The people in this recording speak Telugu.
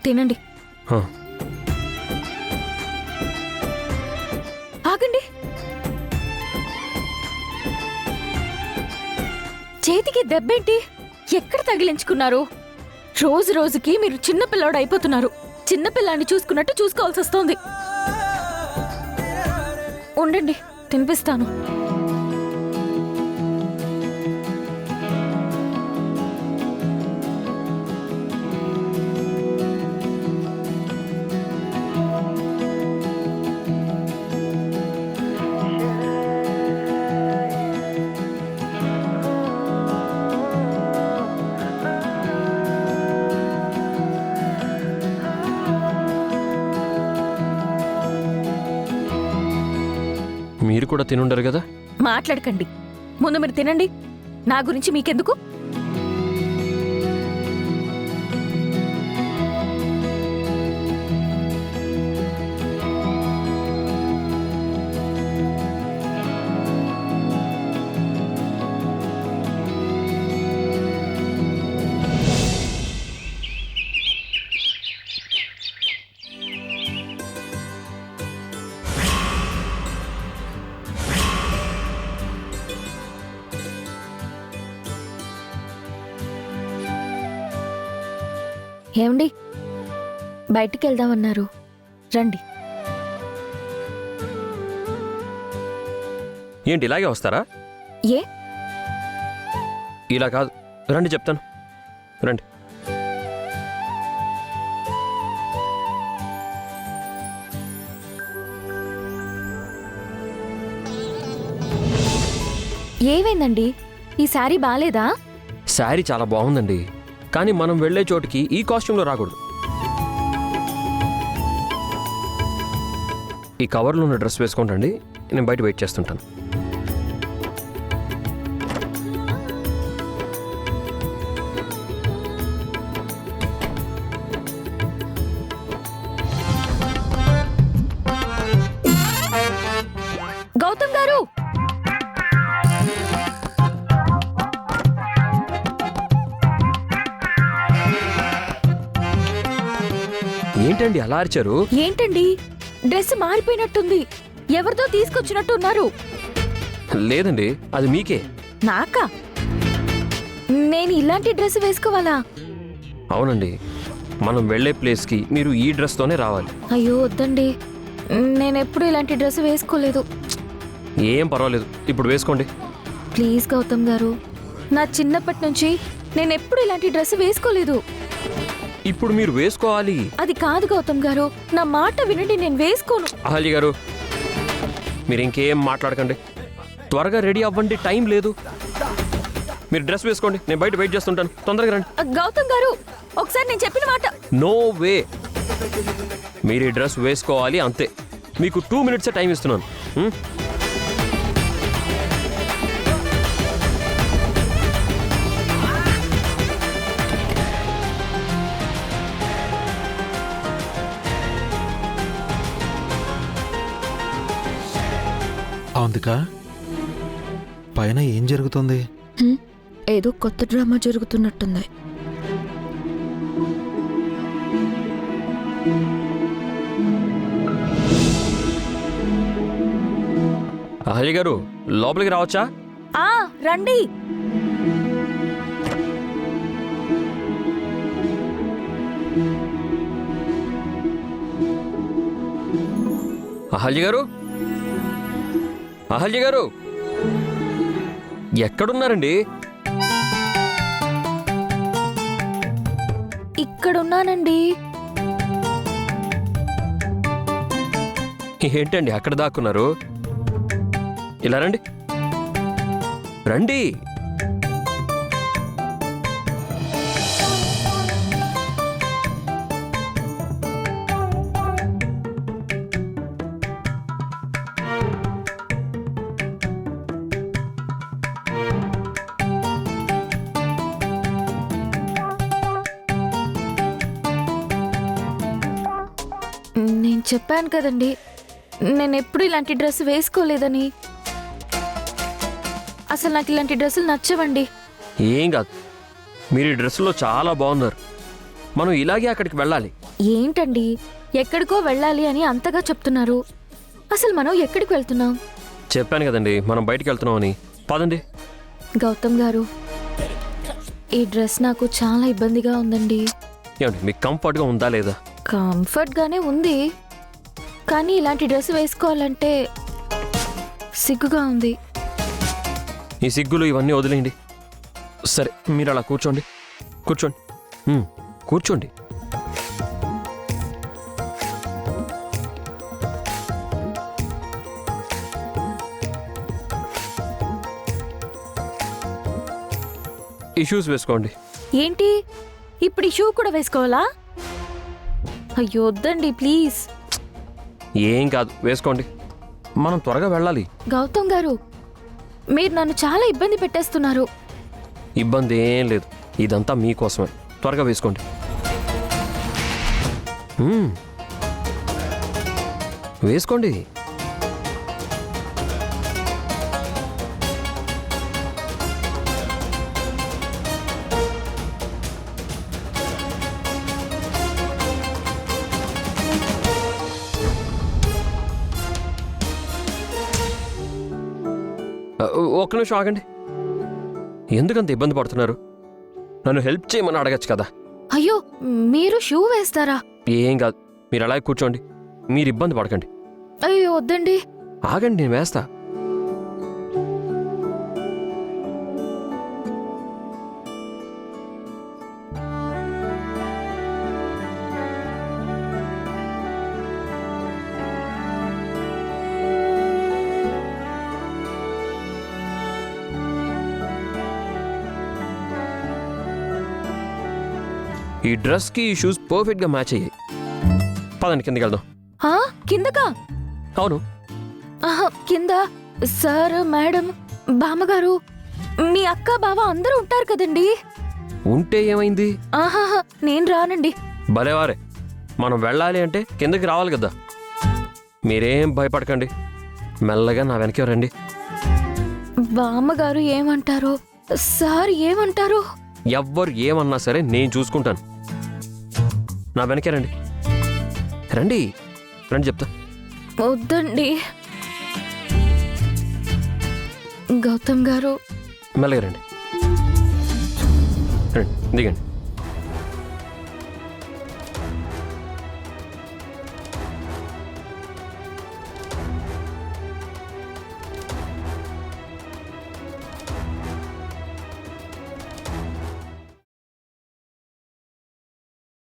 తినండి. ఆగండి. చేతికి దెబ్బేంటి? ఎక్కడ తగిలించుకున్నారు? రోజు రోజుకి మీరు చిన్నపిల్లాడు అయిపోతున్నారు. చిన్నపిల్లాన్ని చూసుకున్నట్టు చూసుకోవాల్సి వస్తోంది. ఉండండి, తినిపిస్తాను. మీరు కూడా తినుండరు కదా. మాట్లాడకండి. ముందు మీరు తినండి. నా గురించి మీకెందుకు? ఏమండి, బయటికి వెళ్దామన్నారు, రండి. ఏంటి ఇలాగే వస్తారా? ఏ? ఇలా కాదు, రండి చెప్తాను, రండి. ఏమైందండి? ఈ శారీ బాలేదా? శారీ చాలా బాగుందండి, కానీ మనం వెళ్లే చోటికి ఈ కాస్ట్యూమ్లో రాకూడదు. ఈ కవర్లో ఉన్న డ్రెస్ వేసుకోండి, నేను బయట వెయిట్ చేస్తుంటాను. గౌతమ్ గారు, ఏంటండి అలా అరిచారు? ఏంటండి? డ్రెస్ మారిపోయినట్టుంది. ఎవరితో తీసుకొచ్చినట్టున్నారు. లేదండి, అది మీకే. నాకా? నేను ఇలాంటి డ్రెస్ వేసుకోవాలా? అవునండి, మనం వెళ్లే ప్లేస్కి మీరు ఈ డ్రెస్తోనే రావాలి. అయ్యో వద్దండి, నేనెప్పుడు ఇలాంటి డ్రెస్ వేసుకోలేదు. ఏం పర్వాలేదు, ఇప్పుడు వేసుకోండి. ప్లీజ్ గౌతమ్ గారు, నా చిన్నప్పటి నుంచి నేనెప్పుడు ఇలాంటి డ్రెస్ వేసుకోలేదు. ఇప్పుడు మీరు వేసుకోవాలి. అది కాదు గౌతమ్ గారు, నా మాట వినండి, నేను వేసుకోను. అహల్య గారు, మీరు ఇంకేం మాట్లాడకండి, త్వరగా రెడీ అవ్వండి, టైం లేదు. మీరు డ్రెస్ వేసుకోండి, నేను బయట వెయిట్ చేస్తుంటాను, తొందరగా రండి. గౌతమ్ గారు, ఒకసారి నేను చెప్పిన మాట. నో వే, మీరు ఈ డ్రెస్ వేసుకోవాలి అంతే. మీకు 2 minutes టైం ఇస్తున్నాను. అవంతిక, పైన ఏం జరుగుతుంది? ఏదో కొత్త డ్రామా జరుగుతున్నట్టుంది. అహల్య గారు, లోపలికి రావచ్చా? రండి. అహల్య గారు, అహల్య గారు, ఎక్కడున్నారండి? ఇక్కడున్నానండి. ఏంటండి అక్కడ దాక్కున్నారు? ఇలా రండి, రండి. నేను చెప్పాను కదండి, నేను ఎప్పుడు ఇలాంటి డ్రెస్ వేసుకోలేదని. అసలు నాకు ఇలాంటి డ్రెస్సులు నచ్చవండి. ఏం కాదు, మీరు ఈ డ్రెస్సులో చాలా బాగున్నారు. మనం ఇలాగే అక్కడికి వెళ్ళాలి. ఏంటండి ఎక్కడికో వెళ్ళాలి అని అంతగా చెప్తున్నారు. అసలు మనం ఎక్కడికి వెళ్తున్నాం? చెప్పాను కదండి మనం బయటికి వెళ్తున్నామని. పదండి. గౌతమ్ గారు, ఈ డ్రెస్ నాకు చాలా ఇబ్బందిగా ఉందండి. ఏమండి మీకు కంఫర్ట్గా ఉందా లేదా? కంఫర్ట్గానే ఉంది, కానీ ఇలాంటి డ్రెస్ వేసుకోవాలంటే సిగ్గుగా ఉంది. ఈ సిగ్గులు ఇవన్నీ వదిలేయండి. సరే మీరు అలా కూర్చోండి. కూర్చోండి. కూర్చోండి. ఈ షూస్ వేసుకోండి. ఏంటి ఇప్పుడు ఈ షూ కూడా వేసుకోవాలా? అయ్యో వద్దండి ప్లీజ్. ఏం కాదు, వేసుకోండి. మనం త్వరగా వెళ్ళాలి. గౌతమ్ గారు, మీరు నన్ను చాలా ఇబ్బంది పెట్టేస్తున్నారు. ఇబ్బంది ఏం లేదు, ఇదంతా మీకోసమే. త్వరగా వేసుకోండి. వేసుకోండి. ఒక్క నిమిషం ఆగండి. ఎందుకంత ఇబ్బంది పడుతున్నారు? నన్ను హెల్ప్ చేయమని అడగచ్చు కదా. అయ్యో మీరు షూ వేస్తారా? ఏం కాదు, మీరు అలాగే కూర్చోండి. మీరు ఇబ్బంది పడకండి. అయ్యో వద్దండి. ఆగండి, నేను వేస్తా. ఈ డ్రెస్కి ఈ షూస్ పర్ఫెక్ట్గా మ్యాచ్ అయ్యాయి. పదండి కిందకి వెళ్దాం. ఆ, కిందకా? అవును. ఆహా, కింద సార్, మేడం, బామ్మగారు, మీ అక్క బావ అందరూ ఉంటారు కదండి. ఉంటే ఏమైంది? ఆహాహా, నేను రానండి. భలేవారే, మనం వెళ్ళాలి అంటే కిందకి రావాలి కదా. మీరేం భయపడకండి, మెల్లగా నా వెనకే రండి. బామ్మగారు ఏమంటారు, సార్ ఏమంటారు? ఎవ్వరు ఏమన్నా సరే నేను చూసుకుంటాను. నా వెనకే రండి. రండి రండి, చెప్తా. వద్దండి గౌతమ్ గారు. మెల్లగా రండి. రండి, దిగండి.